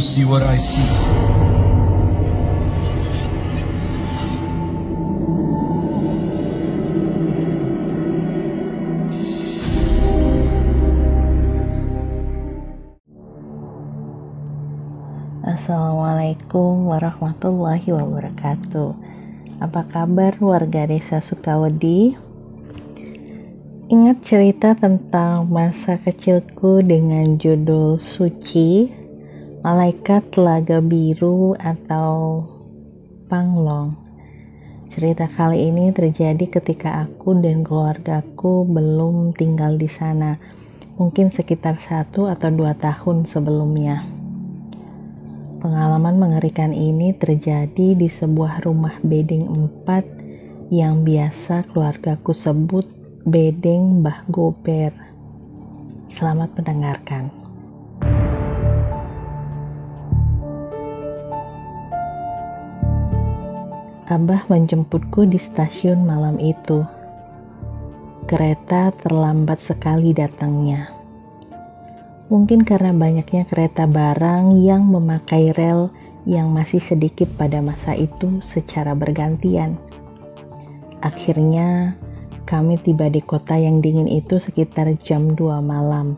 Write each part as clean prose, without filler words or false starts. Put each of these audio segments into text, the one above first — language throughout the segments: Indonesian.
see what I see. Assalamualaikum warahmatullahi wabarakatuh. Apa kabar warga desa Sukawedi? Ingat cerita tentang masa kecilku dengan judul Suci, Malaikat Telaga Biru atau Panglong. Cerita kali ini terjadi ketika aku dan keluargaku belum tinggal di sana, mungkin sekitar 1 atau 2 tahun sebelumnya. Pengalaman mengerikan ini terjadi di sebuah rumah bedeng 4 yang biasa keluargaku sebut bedeng Mbah Gober. Selamat mendengarkan. Abah menjemputku di stasiun malam itu. Kereta terlambat sekali datangnya. Mungkin karena banyaknya kereta barang yang memakai rel yang masih sedikit pada masa itu secara bergantian. Akhirnya kami tiba di kota yang dingin itu sekitar jam 2 malam.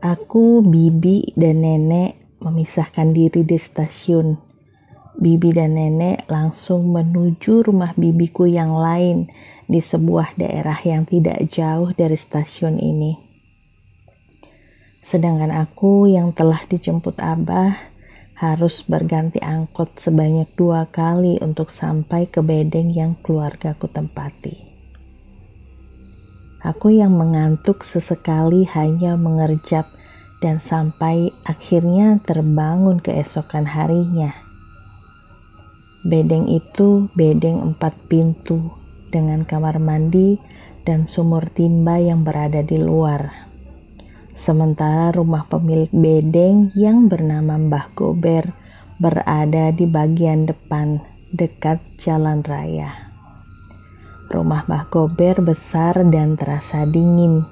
Aku, bibi, dan nenek memisahkan diri di stasiun. Bibi dan nenek langsung menuju rumah bibiku yang lain di sebuah daerah yang tidak jauh dari stasiun ini. Sedangkan aku yang telah dijemput Abah harus berganti angkot sebanyak 2 kali untuk sampai ke bedeng yang keluargaku tempati. Aku yang mengantuk sesekali hanya mengerjap dan sampai akhirnya terbangun keesokan harinya. Bedeng itu bedeng 4 pintu dengan kamar mandi dan sumur timba yang berada di luar. Sementara rumah pemilik bedeng yang bernama Mbah Gober berada di bagian depan dekat jalan raya. Rumah Mbah Gober besar dan terasa dingin,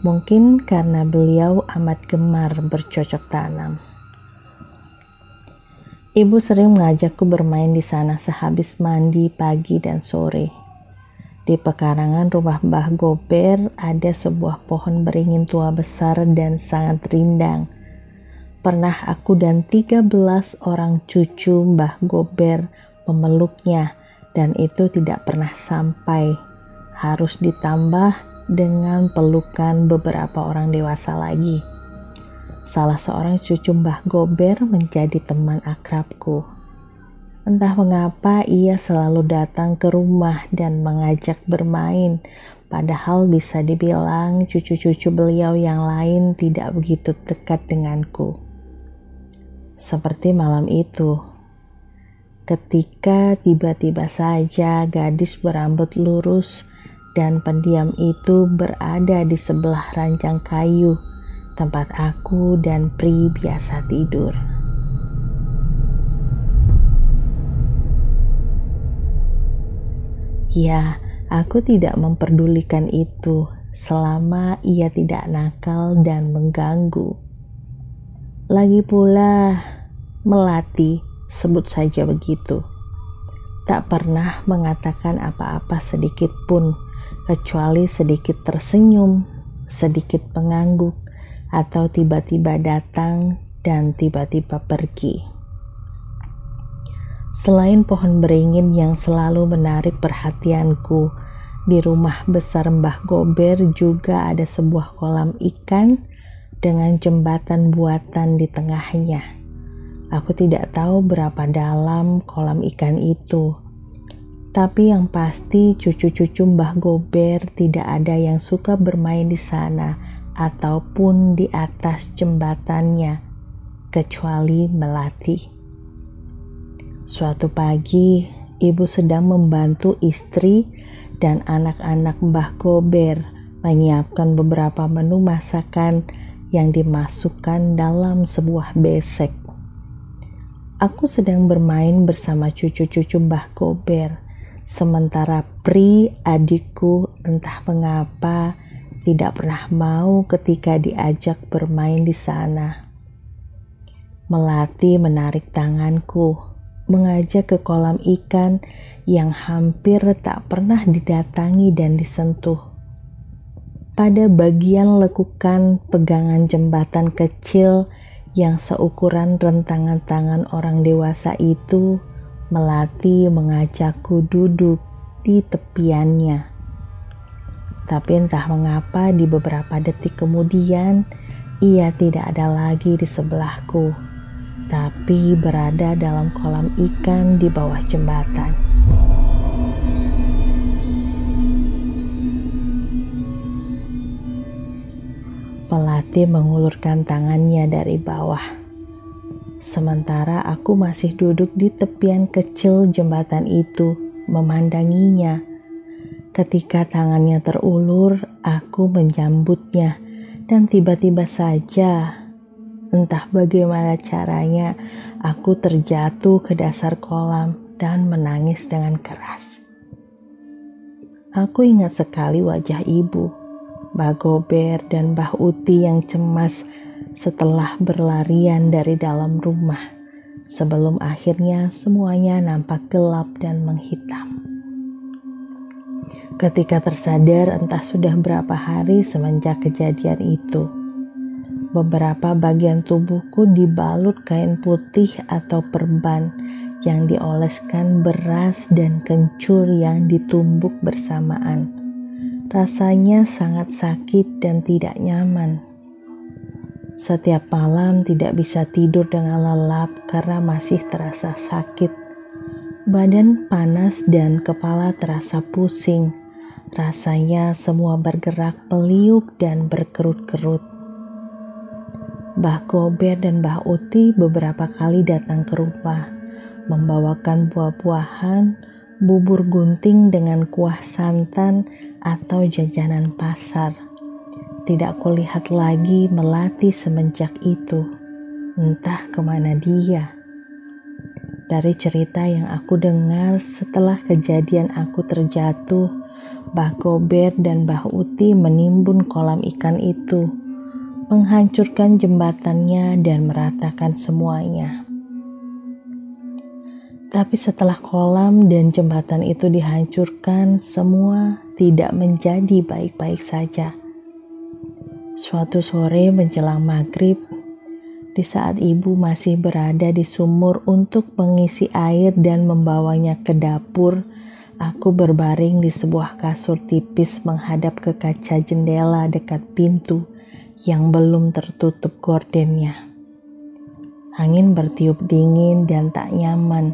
mungkin karena beliau amat gemar bercocok tanam. Ibu sering mengajakku bermain di sana sehabis mandi pagi dan sore. Di pekarangan rumah Mbah Gober ada sebuah pohon beringin tua besar dan sangat rindang. Pernah aku dan 13 orang cucu Mbah Gober memeluknya dan itu tidak pernah sampai. Harus ditambah dengan pelukan beberapa orang dewasa lagi. Salah seorang cucu Mbah Gober menjadi teman akrabku. Entah mengapa ia selalu datang ke rumah dan mengajak bermain, padahal bisa dibilang cucu-cucu beliau yang lain tidak begitu dekat denganku. Seperti malam itu, ketika tiba-tiba saja gadis berambut lurus dan pendiam itu berada di sebelah ranjang kayu, tempat aku dan Pri biasa tidur. Ya, aku tidak memperdulikan itu selama ia tidak nakal dan mengganggu. Lagi pula, Melati, sebut saja begitu, tak pernah mengatakan apa-apa sedikit pun, kecuali sedikit tersenyum, sedikit mengangguk, atau tiba-tiba datang dan tiba-tiba pergi. Selain pohon beringin yang selalu menarik perhatianku, di rumah besar Mbah Gober juga ada sebuah kolam ikan dengan jembatan buatan di tengahnya. Aku tidak tahu berapa dalam kolam ikan itu, tapi yang pasti cucu-cucu Mbah Gober tidak ada yang suka bermain di sana ataupun di atas jembatannya, kecuali Melati. Suatu pagi, ibu sedang membantu istri dan anak-anak Mbah Gober menyiapkan beberapa menu masakan yang dimasukkan dalam sebuah besek. Aku sedang bermain bersama cucu-cucu Mbah Gober, sementara Pri, adikku, entah mengapa tidak pernah mau ketika diajak bermain di sana. Melati menarik tanganku, mengajak ke kolam ikan yang hampir tak pernah didatangi dan disentuh. Pada bagian lekukan pegangan jembatan kecil yang seukuran rentangan tangan orang dewasa itu, Melati mengajakku duduk di tepiannya. Tapi entah mengapa di beberapa detik kemudian, ia tidak ada lagi di sebelahku, tapi berada dalam kolam ikan di bawah jembatan. Melati mengulurkan tangannya dari bawah, sementara aku masih duduk di tepian kecil jembatan itu, memandanginya. Ketika tangannya terulur, aku menyambutnya, dan tiba-tiba saja, entah bagaimana caranya, aku terjatuh ke dasar kolam dan menangis dengan keras. Aku ingat sekali wajah ibu, Mbah Gober dan Mbah Uti yang cemas setelah berlarian dari dalam rumah, sebelum akhirnya semuanya nampak gelap dan menghitam. Ketika tersadar, entah sudah berapa hari semenjak kejadian itu, beberapa bagian tubuhku dibalut kain putih atau perban yang dioleskan beras dan kencur yang ditumbuk bersamaan. Rasanya sangat sakit dan tidak nyaman. Setiap malam tidak bisa tidur dengan lelap karena masih terasa sakit. Badan panas dan kepala terasa pusing. Rasanya semua bergerak peliuk dan berkerut-kerut. Mbah Gober dan Mbah Uti beberapa kali datang ke rumah, membawakan buah-buahan, bubur gunting dengan kuah santan, atau jajanan pasar. Tidak kulihat lagi Melati semenjak itu. Entah kemana dia. Dari cerita yang aku dengar setelah kejadian aku terjatuh, Mbah Gober dan Mbah Uti menimbun kolam ikan itu, menghancurkan jembatannya dan meratakan semuanya. Tapi setelah kolam dan jembatan itu dihancurkan, semua tidak menjadi baik-baik saja. Suatu sore menjelang maghrib, di saat ibu masih berada di sumur untuk mengisi air dan membawanya ke dapur, aku berbaring di sebuah kasur tipis menghadap ke kaca jendela dekat pintu yang belum tertutup gordennya. Angin bertiup dingin dan tak nyaman,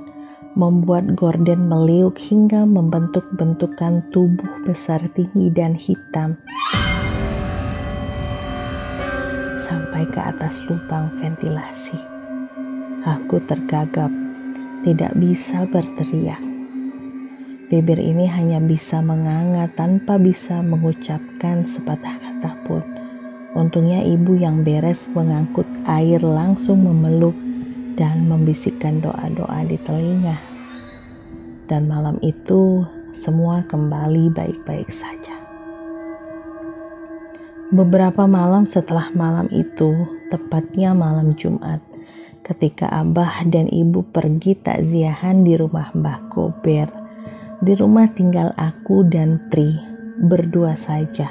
membuat gorden meliuk hingga membentuk bentukan tubuh besar tinggi dan hitam sampai ke atas lubang ventilasi. Aku tergagap, tidak bisa berteriak. Bibir ini hanya bisa menganga tanpa bisa mengucapkan sepatah kata pun. Untungnya ibu yang beres mengangkut air langsung memeluk dan membisikkan doa-doa di telinga. Dan malam itu semua kembali baik-baik saja. Beberapa malam setelah malam itu, tepatnya malam Jumat, ketika Abah dan Ibu pergi takziahan di rumah Mbah Gober, di rumah tinggal aku dan Pri, berdua saja.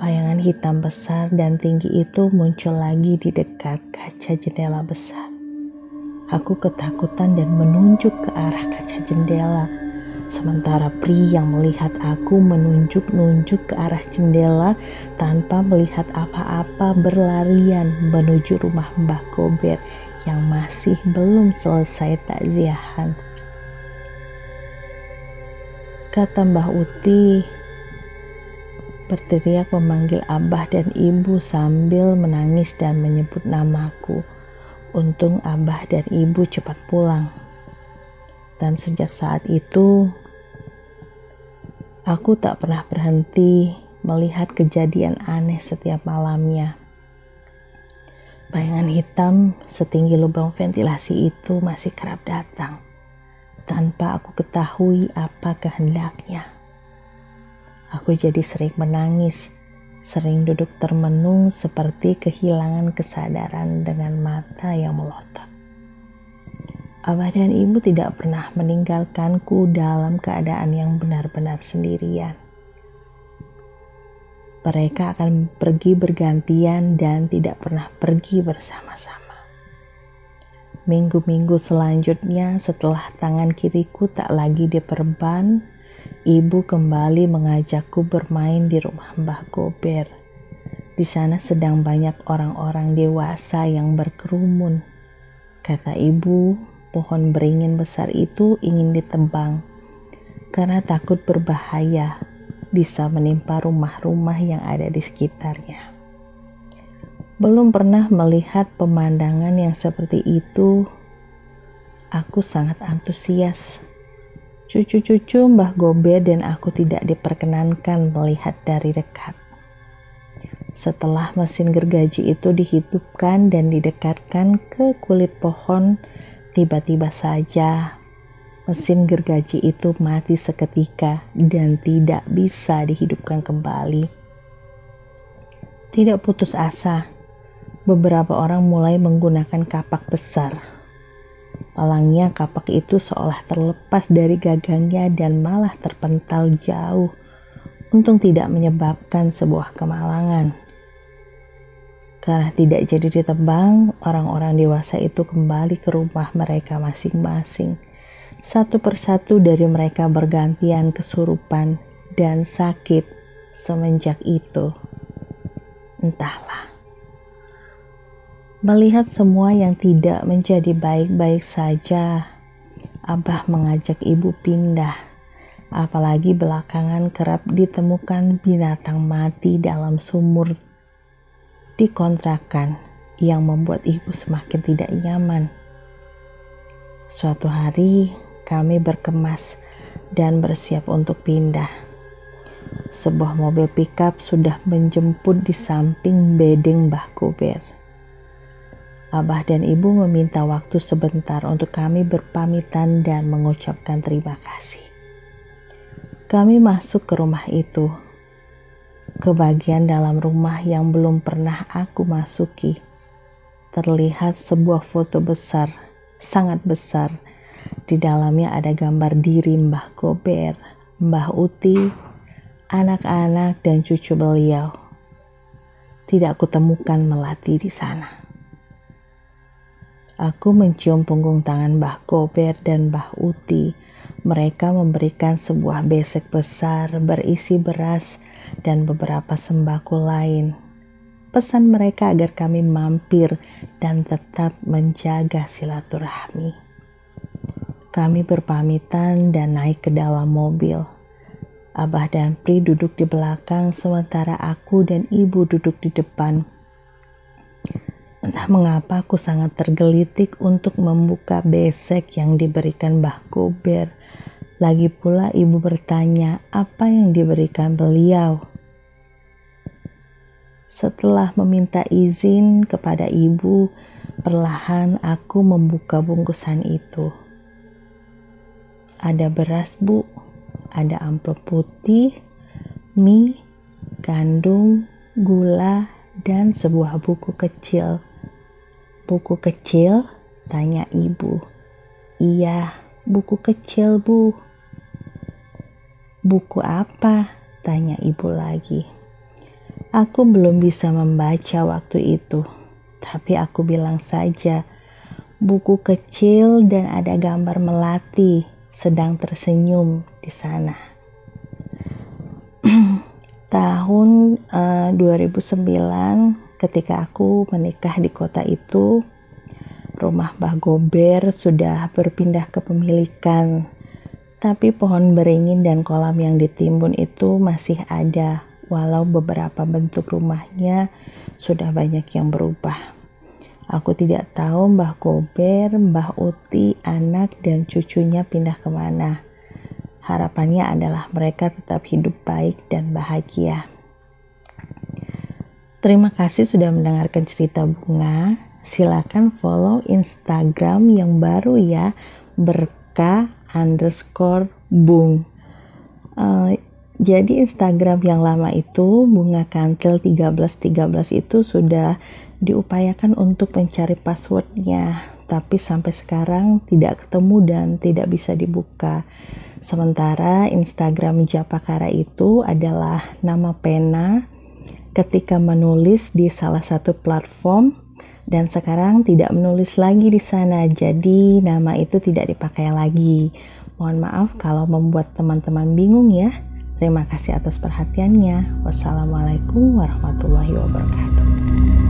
Bayangan hitam besar dan tinggi itu muncul lagi di dekat kaca jendela besar. Aku ketakutan dan menunjuk ke arah kaca jendela, sementara Pri yang melihat aku menunjuk-nunjuk ke arah jendela tanpa melihat apa-apa berlarian menuju rumah Mbah Gober yang masih belum selesai takziahan. Kata Mbah Uti berteriak memanggil Abah dan Ibu sambil menangis dan menyebut namaku. Untung Abah dan Ibu cepat pulang. Dan sejak saat itu, aku tak pernah berhenti melihat kejadian aneh setiap malamnya. Bayangan hitam setinggi lubang ventilasi itu masih kerap datang, tanpa aku ketahui apa kehendaknya. Aku jadi sering menangis sering duduk termenung seperti kehilangan kesadaran dengan mata yang melotot. Abah dan ibu tidak pernah meninggalkanku dalam keadaan yang benar-benar sendirian. Mereka akan pergi bergantian dan tidak pernah pergi bersama-sama. Minggu-minggu selanjutnya setelah tangan kiriku tak lagi diperban, ibu kembali mengajakku bermain di rumah Mbah Gober. Di sana sedang banyak orang-orang dewasa yang berkerumun. Kata ibu, pohon beringin besar itu ingin ditebang karena takut berbahaya, bisa menimpa rumah-rumah yang ada di sekitarnya. Belum pernah melihat pemandangan yang seperti itu. Aku sangat antusias. Cucu-cucu Mbah Gober dan aku tidak diperkenankan melihat dari dekat. Setelah mesin gergaji itu dihidupkan dan didekatkan ke kulit pohon, tiba-tiba saja mesin gergaji itu mati seketika dan tidak bisa dihidupkan kembali. Tidak putus asa, beberapa orang mulai menggunakan kapak besar. Palangnya kapak itu seolah terlepas dari gagangnya dan malah terpental jauh. Untung tidak menyebabkan sebuah kemalangan. Karena tidak jadi ditebang, orang-orang dewasa itu kembali ke rumah mereka masing-masing. Satu persatu dari mereka bergantian kesurupan dan sakit semenjak itu. Entahlah. Melihat semua yang tidak menjadi baik-baik saja, Abah mengajak ibu pindah. Apalagi belakangan kerap ditemukan binatang mati dalam sumur di kontrakan yang membuat ibu semakin tidak nyaman. Suatu hari, kami berkemas dan bersiap untuk pindah. Sebuah mobil pickup sudah menjemput di samping bedeng Mbah Gober. Abah dan ibu meminta waktu sebentar untuk kami berpamitan dan mengucapkan terima kasih. Kami masuk ke rumah itu, ke bagian dalam rumah yang belum pernah aku masuki. Terlihat sebuah foto besar, sangat besar. Di dalamnya ada gambar diri Mbah Gober, Mbah Uti, anak-anak dan cucu beliau. Tidak kutemukan Melati di sana. Aku mencium punggung tangan Mbah Gober dan Mbah Uti. Mereka memberikan sebuah besek besar berisi beras dan beberapa sembako lain. Pesan mereka agar kami mampir dan tetap menjaga silaturahmi. Kami berpamitan dan naik ke dalam mobil. Abah dan Pri duduk di belakang sementara aku dan ibu duduk di depan. Entah mengapa aku sangat tergelitik untuk membuka besek yang diberikan Mbah Gober. Lagi pula ibu bertanya apa yang diberikan beliau. Setelah meminta izin kepada ibu, perlahan aku membuka bungkusan itu. Ada beras, Bu. Ada amplop putih, mie, gandum, gula, dan sebuah buku kecil. Buku kecil? Tanya ibu. Iya, buku kecil, Bu. Buku apa? Tanya ibu lagi. Aku belum bisa membaca waktu itu, tapi aku bilang saja, buku kecil dan ada gambar melati sedang tersenyum di sana. Tahun 2009 ketika aku menikah di kota itu, rumah Mbah Gober sudah berpindah kepemilikan, tapi pohon beringin dan kolam yang ditimbun itu masih ada, walau beberapa bentuk rumahnya sudah banyak yang berubah. Aku tidak tahu Mbah Gober, Mbah Uti, anak dan cucunya pindah kemana. Harapannya adalah mereka tetap hidup baik dan bahagia. Terima kasih sudah mendengarkan cerita Bunga. Silakan follow Instagram yang baru ya, berkah_bung. Jadi Instagram yang lama itu, Bunga Kantil 1313 itu sudah diupayakan untuk mencari passwordnya, tapi sampai sekarang tidak ketemu dan tidak bisa dibuka. Sementara Instagram Japakara itu adalah nama pena ketika menulis di salah satu platform, dan sekarang tidak menulis lagi di sana, jadi nama itu tidak dipakai lagi. Mohon maaf kalau membuat teman-teman bingung ya. Terima kasih atas perhatiannya. Wassalamualaikum warahmatullahi wabarakatuh.